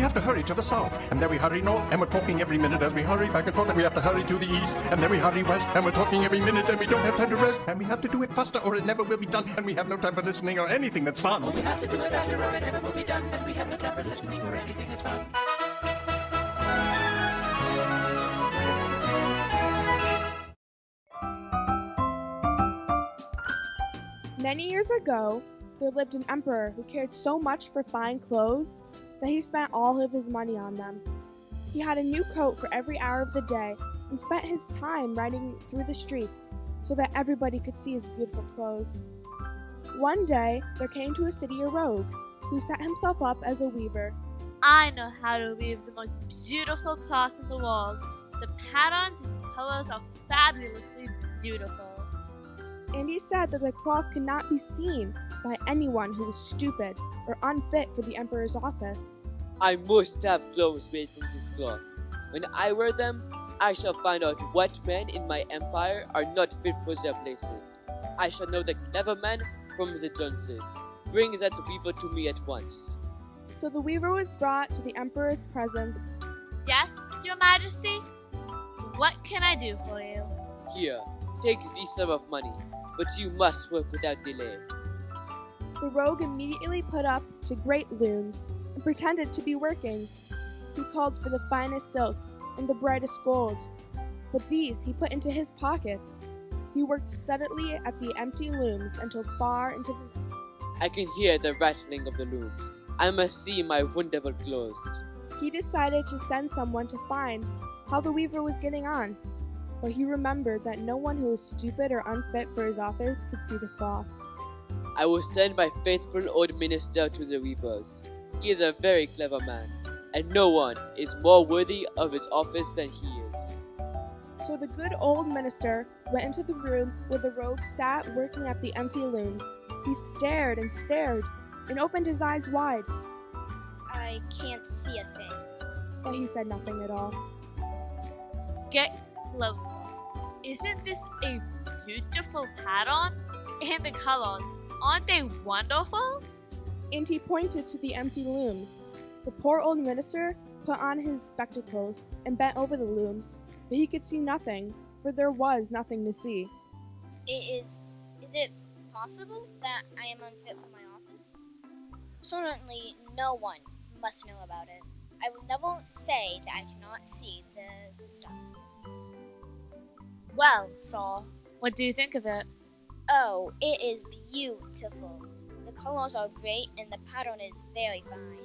have to hurry to the south, and then we hurry north, and we're talking every minute as we hurry back and forth, and we have to hurry to the east, and then we hurry west, and we're talking every minute, and we don't have time to rest, and we have to do it faster or it never will be done, and we have no time for listening or anything that's fun. We have to do it faster or it never will be done, and we have no time for listening or anything that's fun. Many years ago, there lived an emperor who cared so much for fine clothes that he spent all of his money on them. He had a new coat for every hour of the day and spent his time riding through the streets so that everybody could see his beautiful clothes. One day, there came to a city a rogue who set himself up as a weaver. I know how to weave the most beautiful cloth in the world. The patterns and colors are fabulously beautiful. And he said that the cloth could not be seen by anyone who was stupid or unfit for the emperor's office. I must have clothes made from this cloth. When I wear them, I shall find out what men in my empire are not fit for their places. I shall know the clever man from the dunces. Bring that weaver to me at once. So the weaver was brought to the emperor's presence. Yes, your majesty? What can I do for you? Here, take this sum of money, but you must work without delay. The rogue immediately put up to great looms and pretended to be working. He called for the finest silks and the brightest gold, but these he put into his pockets. He worked steadily at the empty looms until far into the night. I can hear the rattling of the looms. I must see my wonderful clothes. He decided to send someone to find how the weaver was getting on, but he remembered that no one who was stupid or unfit for his office could see the cloth. I will send my faithful old minister to the weavers. He is a very clever man, and no one is more worthy of his office than he is. So the good old minister went into the room where the rogue sat working at the empty looms. He stared and stared and opened his eyes wide, I can't see a thing. but he said nothing at all. Get closer. Isn't this a beautiful pattern? And the colors, aren't they wonderful? And he pointed to the empty looms. The poor old minister put on his spectacles and bent over the looms, but he could see nothing, for there was nothing to see. Is it possible that I am unfit for my office? Certainly no one must know about it. I will never say that I cannot see the stuff. Well, sir, what do you think of it? Oh, it is beautiful. The colors are great and the pattern is very fine.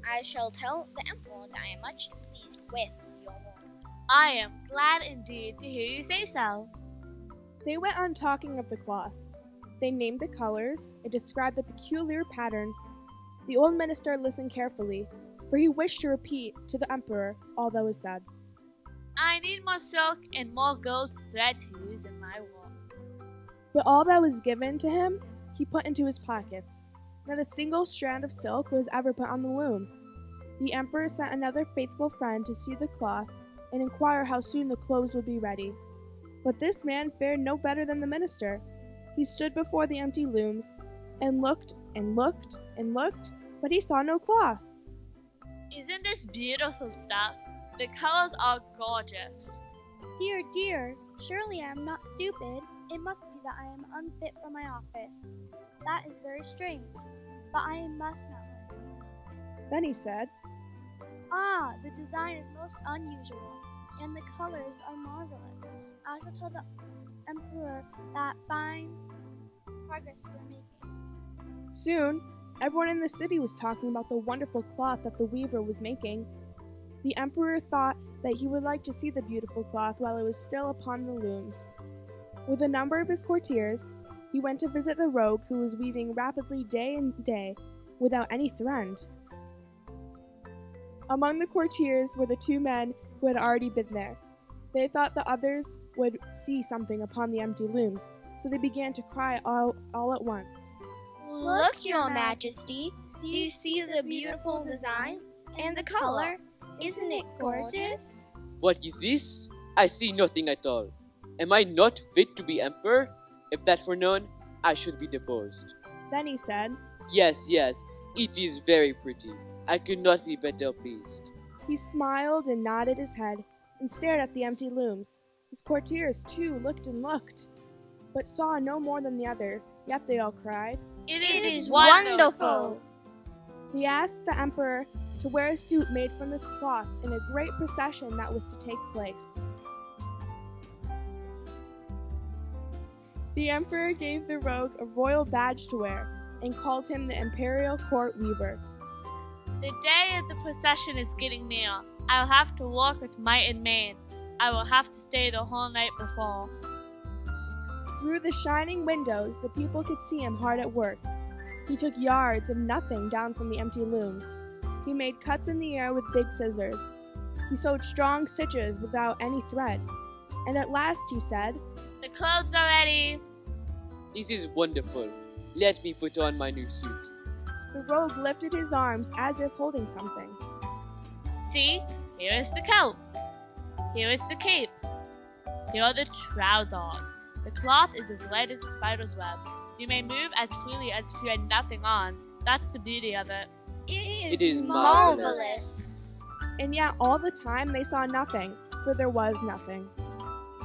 I shall tell the emperor that I am much pleased with your work. I am glad indeed to hear you say so. They went on talking of the cloth. They named the colors and described the peculiar pattern. The old minister listened carefully, for he wished to repeat to the emperor all that was said. I need more silk and more gold thread to use in my work. But all that was given to him, he put into his pockets. Not a single strand of silk was ever put on the loom. The emperor sent another faithful friend to see the cloth and inquire how soon the clothes would be ready. But this man fared no better than the minister. He stood before the empty looms and looked and looked and looked, but he saw no cloth. Isn't this beautiful stuff? The colors are gorgeous. Dear, dear, surely I am not stupid. It must be that I am unfit for my office. That is very strange, but I must not learn. Then he said, Ah, the design is most unusual, and the colors are marvelous. I shall tell the emperor that fine progress you are making. Soon, everyone in the city was talking about the wonderful cloth that the weaver was making. The emperor thought that he would like to see the beautiful cloth while it was still upon the looms. With a number of his courtiers, he went to visit the rogue who was weaving rapidly day and day without any thread. Among the courtiers were the two men who had already been there. They thought the others would see something upon the empty looms, so they began to cry all at once. Look, Your Majesty, do you see the beautiful design and the color? Isn't it gorgeous? What is this? I see nothing at all. Am I not fit to be emperor? If that were known, I should be deposed. Then he said, Yes, it is very pretty. I could not be better pleased. He smiled and nodded his head and stared at the empty looms. His courtiers, too, looked and looked, but saw no more than the others, yet they all cried. It is wonderful. He asked the emperor to wear a suit made from this cloth in a great procession that was to take place. The emperor gave the rogue a royal badge to wear and called him the imperial court weaver. The day of the procession is getting near. I'll have to walk with might and main. I will have to stay the whole night before. Through the shining windows, the people could see him hard at work. He took yards of nothing down from the empty looms. He made cuts in the air with big scissors. He sewed strong stitches without any thread. And at last he said, The clothes are ready. This is wonderful. Let me put on my new suit. The rogue lifted his arms as if holding something. See, here is the coat. Here is the cape. Here are the trousers. The cloth is as light as a spider's web. You may move as freely as if you had nothing on. That's the beauty of it. It is marvelous. And yet all the time they saw nothing, for there was nothing.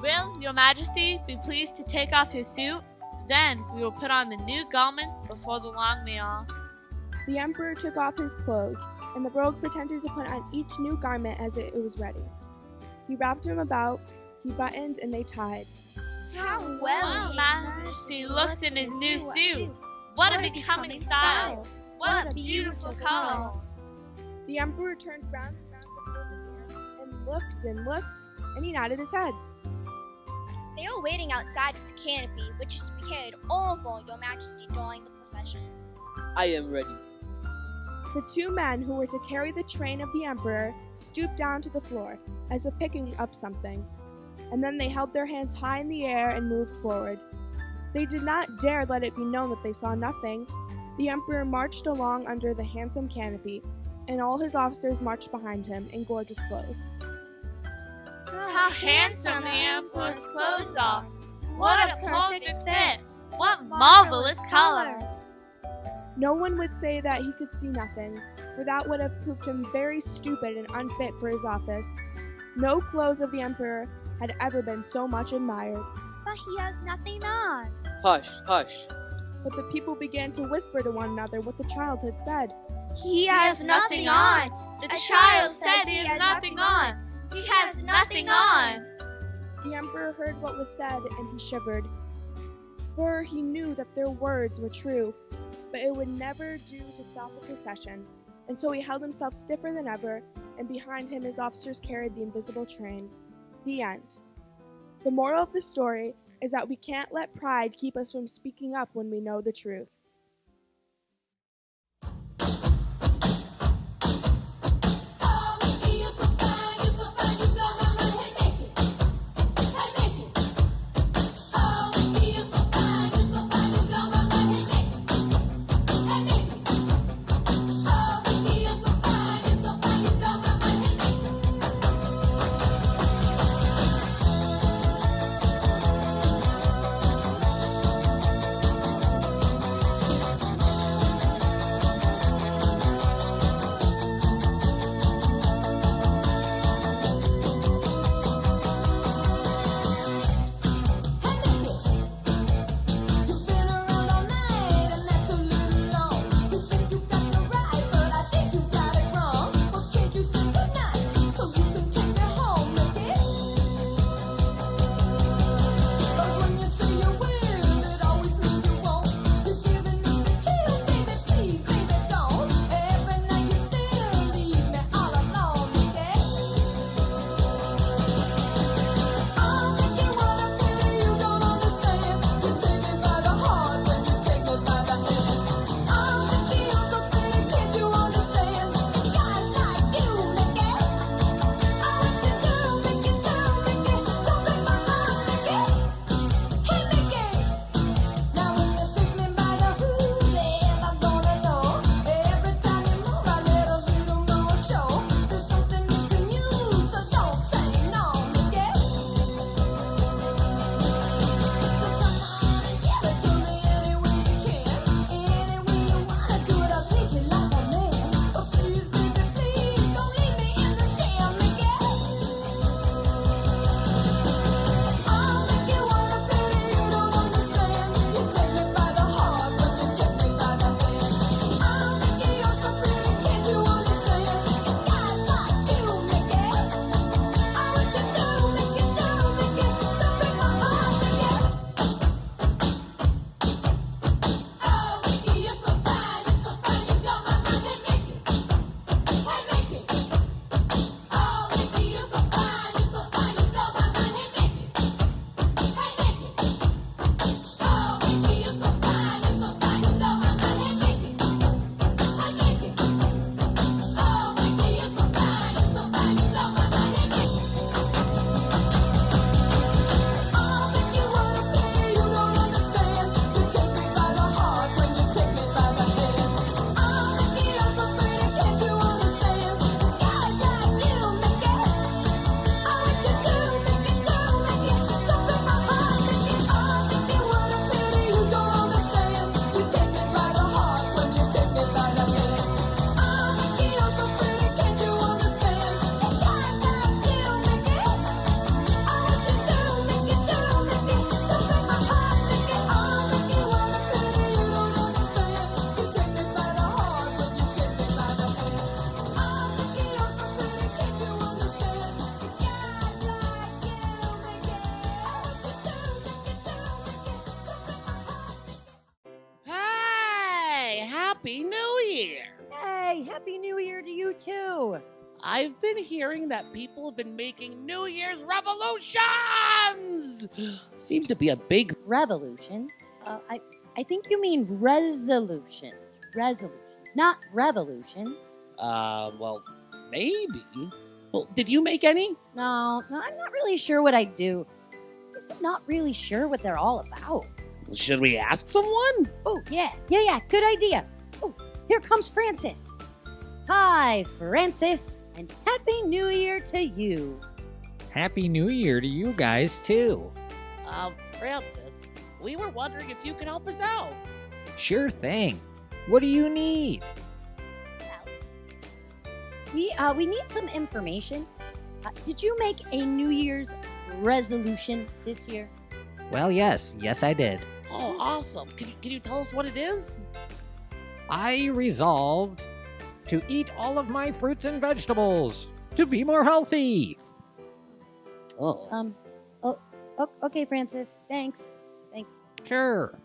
Will your majesty be pleased to take off your suit? Then we will put on the new garments before the long meal. The emperor took off his clothes, and the rogue pretended to put on each new garment as it was ready. He wrapped him about, he buttoned, and they tied. How Well, well majesty looks in his new suit. What a becoming style. What beautiful colors. The emperor turned round and round before the mirror and looked, and he nodded his head. They are waiting outside of the canopy, which is to be carried over your majesty during the procession. I am ready. The two men who were to carry the train of the emperor stooped down to the floor, as if picking up something, and then they held their hands high in the air and moved forward. They did not dare let it be known that they saw nothing. The emperor marched along under the handsome canopy, and all his officers marched behind him in gorgeous clothes. How handsome the emperor's clothes are. What a perfect fit. What marvelous colors. No one would say that he could see nothing, for that would have proved him very stupid and unfit for his office. No clothes of the emperor had ever been so much admired. But he has nothing on. Hush, hush. But the people began to whisper to one another what the child had said. He has nothing on. The child said he has nothing on. He has nothing on. The emperor heard what was said, and he shivered, for he knew that their words were true, but it would never do to stop the procession, and so he held himself stiffer than ever, and behind him his officers carried the invisible train. The end. The moral of the story is that we can't let pride keep us from speaking up when we know the truth. New Year to you too. I've been hearing that people have been making New Year's revolutions! Seems to be a big... Revolutions? I think you mean resolutions. Resolutions, not revolutions. Well, maybe. Well, did you make any? No, I'm not really sure what I do. I'm not really sure what they're all about. Should we ask someone? Oh, yeah, good idea. Oh, here comes Francis. Hi, Francis, and Happy New Year to you. Happy New Year to you guys, too. Francis, we were wondering if you could help us out. Sure thing. What do you need? We need some information. Did you make a New Year's resolution this year? Well, yes I did. Oh, awesome. Can you tell us what it is? I resolved to eat all of my fruits and vegetables to be more healthy. Oh. Okay, Francis. Thanks. Sure.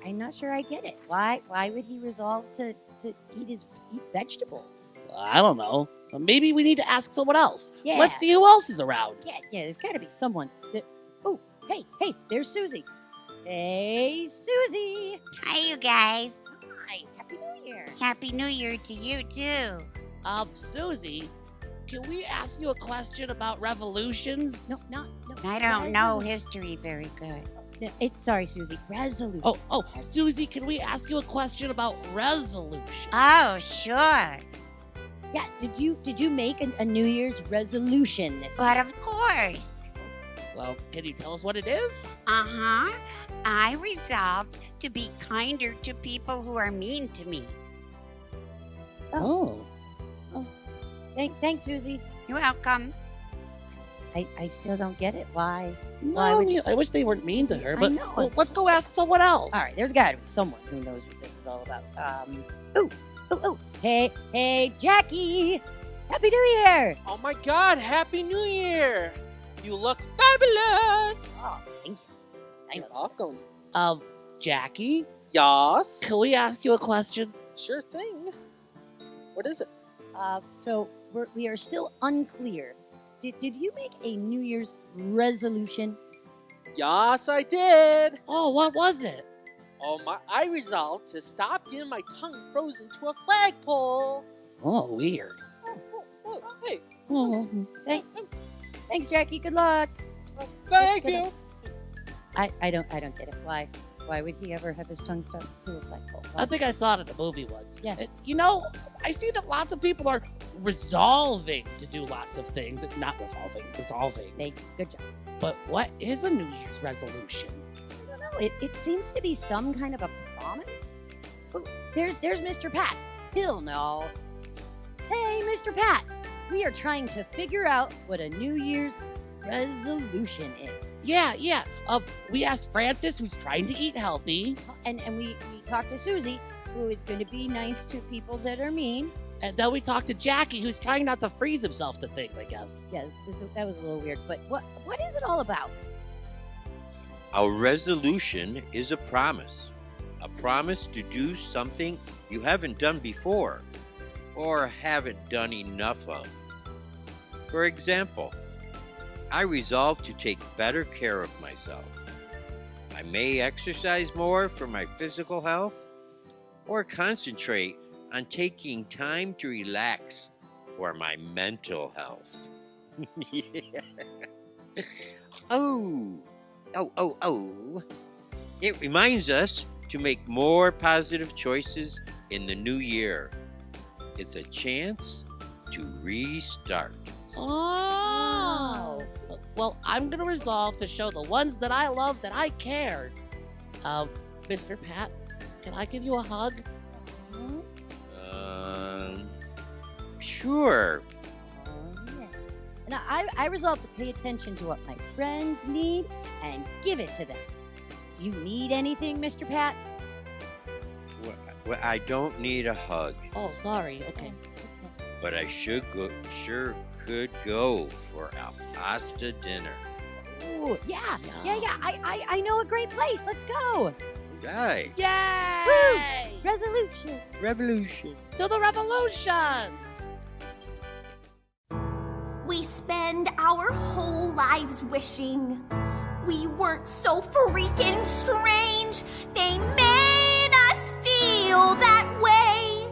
I'm not sure I get it. Why would he resolve to eat vegetables? I don't know. Maybe we need to ask someone else. Yeah. Let's see who else is around. Yeah, there's got to be someone. Oh, hey, there's Susie. Hey, Susie. Hi, you guys. Hi, Happy New Year. Happy New Year to you, too. Susie, can we ask you a question about revolutions? No. I don't know history very good. No, sorry, Susie. Resolution. Oh, Susie, can we ask you a question about resolution? Oh, sure. Yeah, did you make a New Year's resolution this year? But of course. Well, can you tell us what it is? Uh-huh. I resolved to be kinder to people who are mean to me. Oh. Thanks, Susie. You're welcome. I still don't get it. Why? I wish they weren't mean to her, I but know. well, let's go ask someone else. All right, there's got to be someone who knows what this is all about. Oh. Hey, Jackie. Happy New Year. Oh my God! Happy New Year! You look fabulous. Oh, thank you. You're welcome. Jackie, Yes. can we ask you a question? Sure thing. What is it? So we are still unclear. Did you make a New Year's resolution? Yes, I did. Oh, what was it? I resolved to stop getting my tongue frozen to a flagpole. Oh, weird. Oh, hey. Thanks, Jackie. Good luck. Thank you. I don't get it. Why would he ever have his tongue stuck to a flagpole? I think I saw it in a movie once. Yeah. I see that lots of people are resolving to do lots of things. Not resolving. Good job. But what is a New Year's resolution? I don't know. It seems to be some kind of a promise. Oh, there's Mr. Pat. He'll know. Hey, Mr. Pat. We are trying to figure out what a New Year's resolution is. Yeah. We asked Francis, who's trying to eat healthy. And we talked to Susie, who is going to be nice to people that are mean. And then we talked to Jackie, who's trying not to freeze himself to things, I guess. Yeah, that was a little weird. But what is it all about? A resolution is a promise to do something you haven't done before or haven't done enough of. For example, I resolved to take better care of myself. I may exercise more for my physical health or concentrate on taking time to relax for my mental health. Oh. It reminds us to make more positive choices in the new year. It's a chance to restart. Oh. Well, I'm going to resolve to show the ones that I love that I cared. Mr. Pat, can I give you a hug? Sure. Yeah. And I resolved to pay attention to what my friends need and give it to them. Do you need anything, Mr. Pat? Well, I don't need a hug, Oh, sorry. Okay. but I sure could go for a pasta dinner. Ooh, yeah. I know a great place. Let's go. Right. Yay! Resolution. Revolution. To the revolution! We spend our whole lives wishing we weren't so freaking strange. They made us feel that way,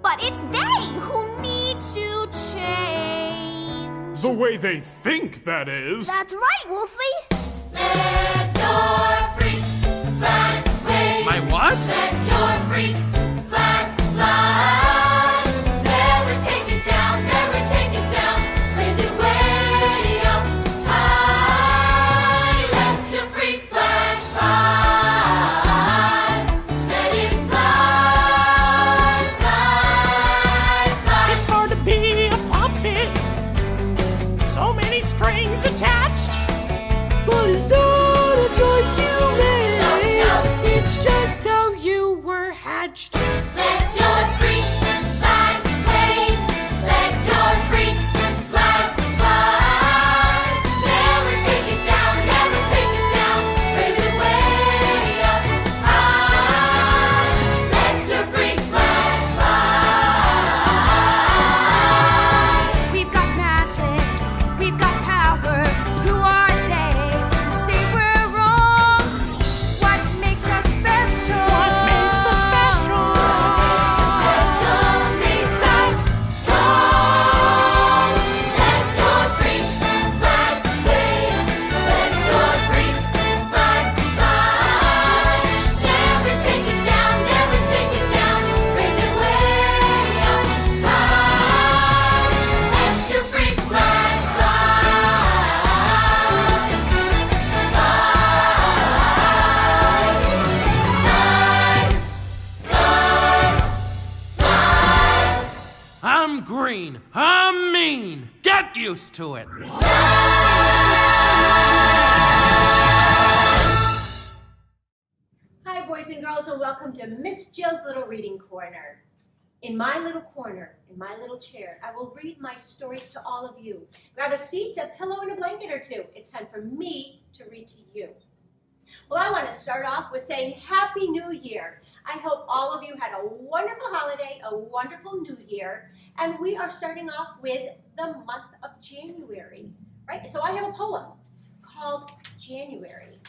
but it's they who need to change. The way they think, that is. That's right, Wolfie. Let your freak flag wave. My what? Let your freak flag fly. Never take it down, never take it down. Raise it way up high. Let your freak flag fly. Let it fly, fly, fly. It's hard to be a puppet. So many strings attached. But it's not a choice you made. No, it's just how you were hatched. Let your freak flag wave. Let your freak flag fly. Never take it down, never take it down. Raise it way up high. Let your freak flag fly. We've got magic, we've got power. Who are they to say we're wrong? What makes us special? What makes us special? Makes us special, makes us strong. Let your freak flag wave. Let your freak flag fly. Never take it down, never take it down. Raise it way up high. Let your freak flag I'm green. I'm mean. Get used to it. Hi, boys and girls, and welcome to Miss Jill's Little Reading Corner. In my little corner, in my little chair, I will read my stories to all of you. Grab a seat, a pillow, and a blanket or two. It's time for me to read to you. Well, I want to start off with saying Happy New Year. I hope all of you had a wonderful holiday, a wonderful New Year, and we are starting off with the month of January, right? So I have a poem called January.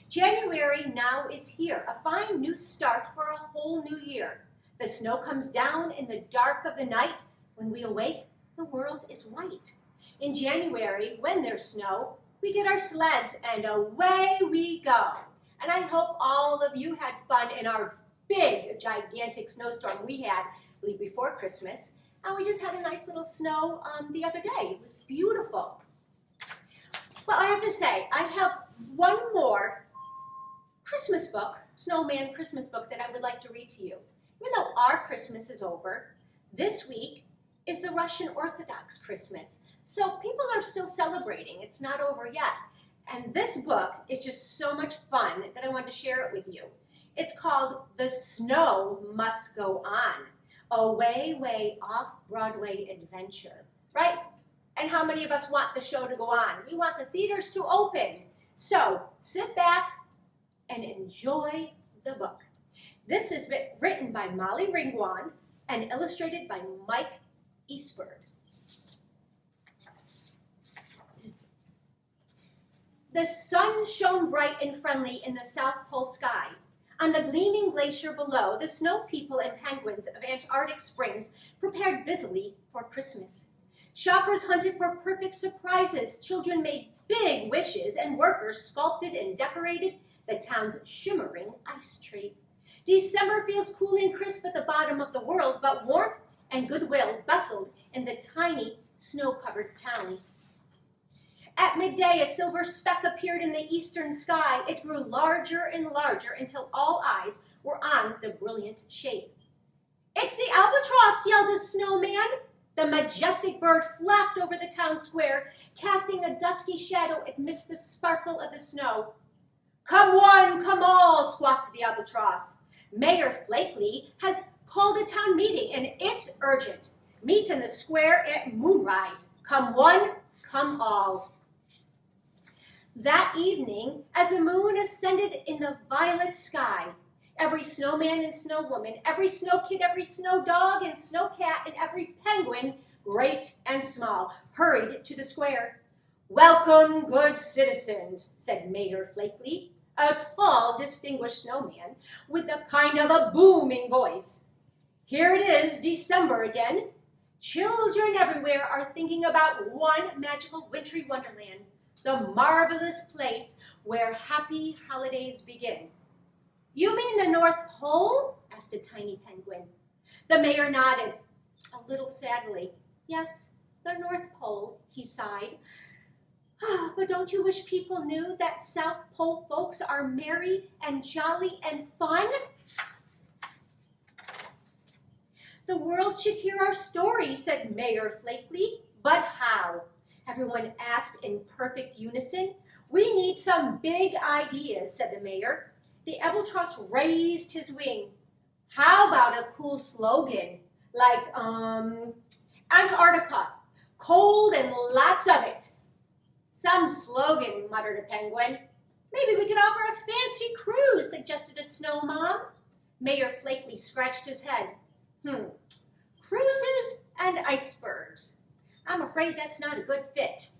January now is here, a fine new start for a whole new year. The snow comes down in the dark of the night. When we awake, the world is white. In January, when there's snow, we get our sleds and away we go. And I hope all of you had fun in our big, gigantic snowstorm we had before Christmas. And we just had a nice little snow the other day. It was beautiful. Well, I have to say, I have one more Christmas book, Snowman Christmas book, that I would like to read to you. Even though our Christmas is over, this week is the Russian Orthodox Christmas. So people are still celebrating. It's not over yet. And this book is just so much fun that I wanted to share it with you. It's called The Snow Must Go On, a way off Broadway adventure, right? And how many of us want the show to go on? We want the theaters to open. So sit back and enjoy the book. This is written by Molly Ringwand and illustrated by Mike Eastberg. The sun shone bright and friendly in the South Pole sky. On the gleaming glacier below, the snow people and penguins of Antarctic Springs prepared busily for Christmas. Shoppers hunted for perfect surprises, children made big wishes, and workers sculpted and decorated the town's shimmering ice tree. December feels cool and crisp at the bottom of the world, but warmth and goodwill bustled in the tiny, snow-covered town. At midday, a silver speck appeared in the eastern sky. It grew larger and larger until all eyes were on the brilliant shape. "It's the albatross," yelled a snowman. The majestic bird flapped over the town square, casting a dusky shadow amidst the sparkle of the snow. "Come one, come all," squawked the albatross. "Mayor Flakely has called a town meeting, and it's urgent. Meet in the square at moonrise. Come one, come all." That evening, as the moon ascended in the violet sky, Every snowman and snowwoman, every snow kid, every snow dog and snow cat, and every penguin, great and small, hurried to the square. "Welcome, good citizens," said Mayor Flakely, a tall, distinguished snowman with a kind of a booming voice. "Here it is, December again. Children everywhere are thinking about one magical wintry wonderland, the marvelous place where happy holidays begin." "You mean the North Pole?" asked a tiny penguin. The mayor nodded, a little sadly. "Yes, the North Pole," he sighed. "But don't you wish people knew that South Pole folks are merry and jolly and fun?" "The world should hear our story," said Mayor Flakely. "But how?" everyone asked in perfect unison. "We need some big ideas," said the mayor. The albatross raised his wing. "How about a cool slogan like, Antarctica, cold and lots of it?" "Some slogan," muttered a penguin. "Maybe we could offer a fancy cruise," suggested a snow mom. Mayor Flakely scratched his head. Cruises and icebergs. I'm afraid that's not a good fit."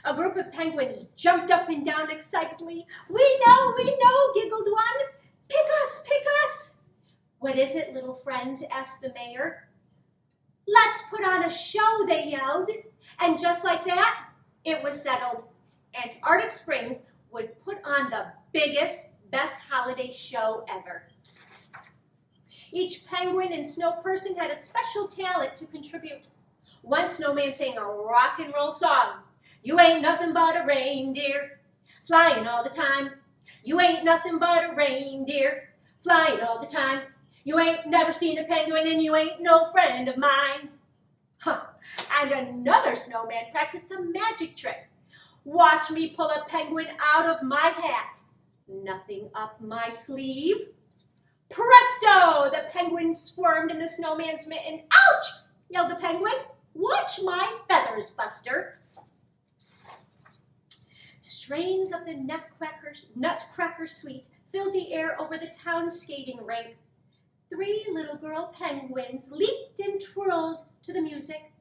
A group of penguins jumped up and down excitedly. We know, giggled one. Pick us. "What is it, little friends?" asked the mayor. "Let's put on a show," they yelled. And just like that, it was settled. Antarctic Springs would put on the biggest, best holiday show ever. Each penguin and snow person had a special talent to contribute. One snowman sang a rock and roll song. "You ain't nothing but a reindeer, flying all the time. You ain't nothing but a reindeer, flying all the time. You ain't never seen a penguin and you ain't no friend of mine." And another snowman practiced a magic trick. "Watch me pull a penguin out of my hat. Nothing up my sleeve." Presto! The penguin squirmed in the snowman's mitten. "Ouch!" yelled the penguin. "Watch my feathers, Buster." Strains of the Nutcracker Suite filled the air over the town skating rink. 3 little girl penguins leaped and twirled to the music,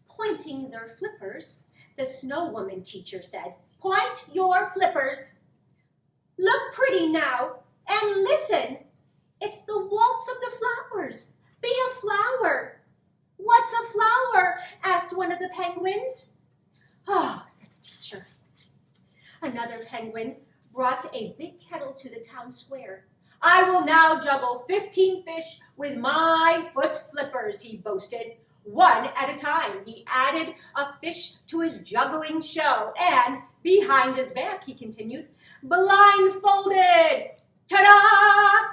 pointing their flippers. The snow woman teacher said, "Point your flippers. Look pretty now and listen. It's the waltz of the flowers. Be a flower." "What's a flower?" asked one of the penguins. "Oh," said the teacher. Another penguin brought a big kettle to the town square. "I will now juggle 15 fish with my foot flippers," he boasted. One at a time, he added a fish to his juggling show. And behind his back, he continued, "Blindfolded. Ta-da!"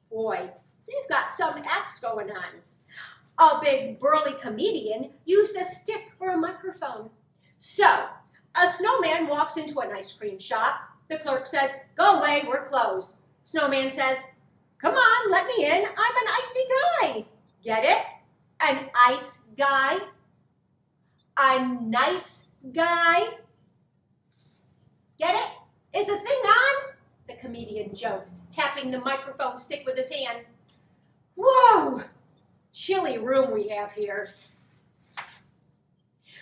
Boy, they've got some acts going on. A big burly comedian used a stick for a microphone. So, a snowman walks into an ice cream shop. The clerk says, "Go away, we're closed." Snowman says, "Come on, let me in. I'm an icy guy." Get it? An ice guy? A nice guy? Get it? Is the thing on? The comedian joked, tapping the microphone stick with his hand. Whoa! Chilly room we have here.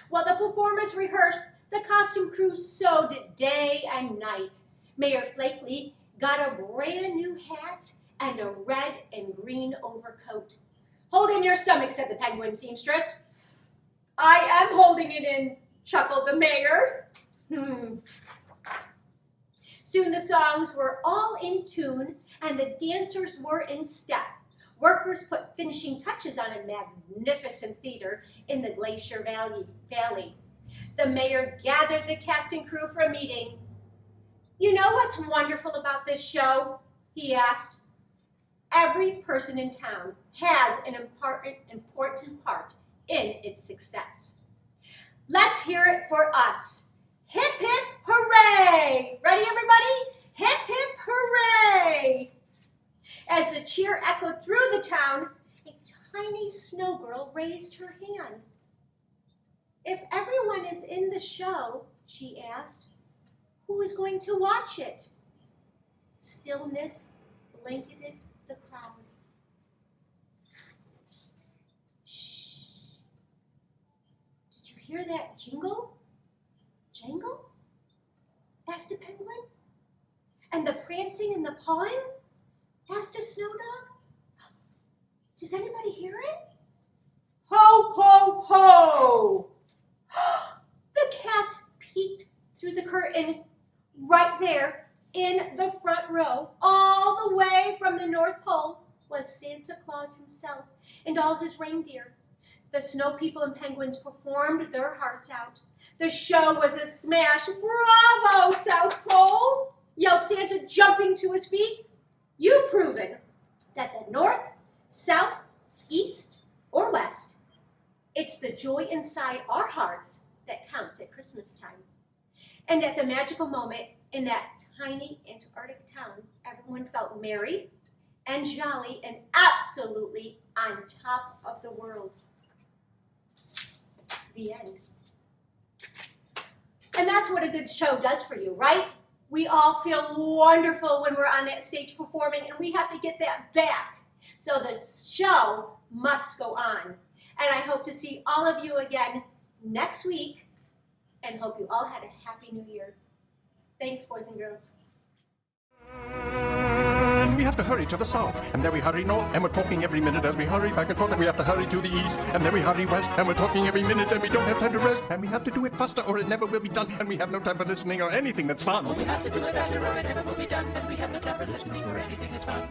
While the performers rehearsed, the costume crew sewed day and night. Mayor Flakely got a brand new hat and a red and green overcoat. "Hold in your stomach," said the penguin seamstress. "I am holding it in," chuckled the mayor. Soon the songs were all in tune and the dancers were in step. Workers put finishing touches on a magnificent theater in the Glacier Valley. The mayor gathered the cast and crew for a meeting. "You know what's wonderful about this show?" he asked. "Every person in town has an important part in its success. Let's hear it for us. Hip, hip, hooray! Ready, everybody? Hip, hip, hooray!" As the cheer echoed through the town, a tiny snow girl raised her hand. "If everyone is in the show," she asked, "who is going to watch it?" Stillness blanketed the crowd. Shh. Did you hear that jingle? Jangle? Asked a penguin. And the prancing and the pawing? Asked a snow dog. Does anybody hear it? Ho, ho, ho! The cast peeked through the curtain right there in the front row. All the way from the North Pole was Santa Claus himself and all his reindeer. The snow people and penguins performed their hearts out. The show was a smash. Bravo, South Pole! Yelled Santa, jumping to his feet. You've proven that the North, South, East, or West, it's the joy inside our hearts that counts at Christmas time. And at the magical moment in that tiny Antarctic town, everyone felt merry and jolly and absolutely on top of the world. The end. And that's what a good show does for you, right? We all feel wonderful when we're on that stage performing, and we have to get that back. So the show must go on. And I hope to see all of you again next week, and hope you all had a happy new year. Thanks, boys and girls. And we have to hurry to the south, and then we hurry north, and we're talking every minute as we hurry back and forth, and we have to hurry to the east, and then we hurry west, and we're talking every minute, and we don't have time to rest, and we have to do it faster or it never will be done, and we have no time for listening or anything that's fun. We have to do it faster or it never will be done, and we have no time for listening or anything that's fun.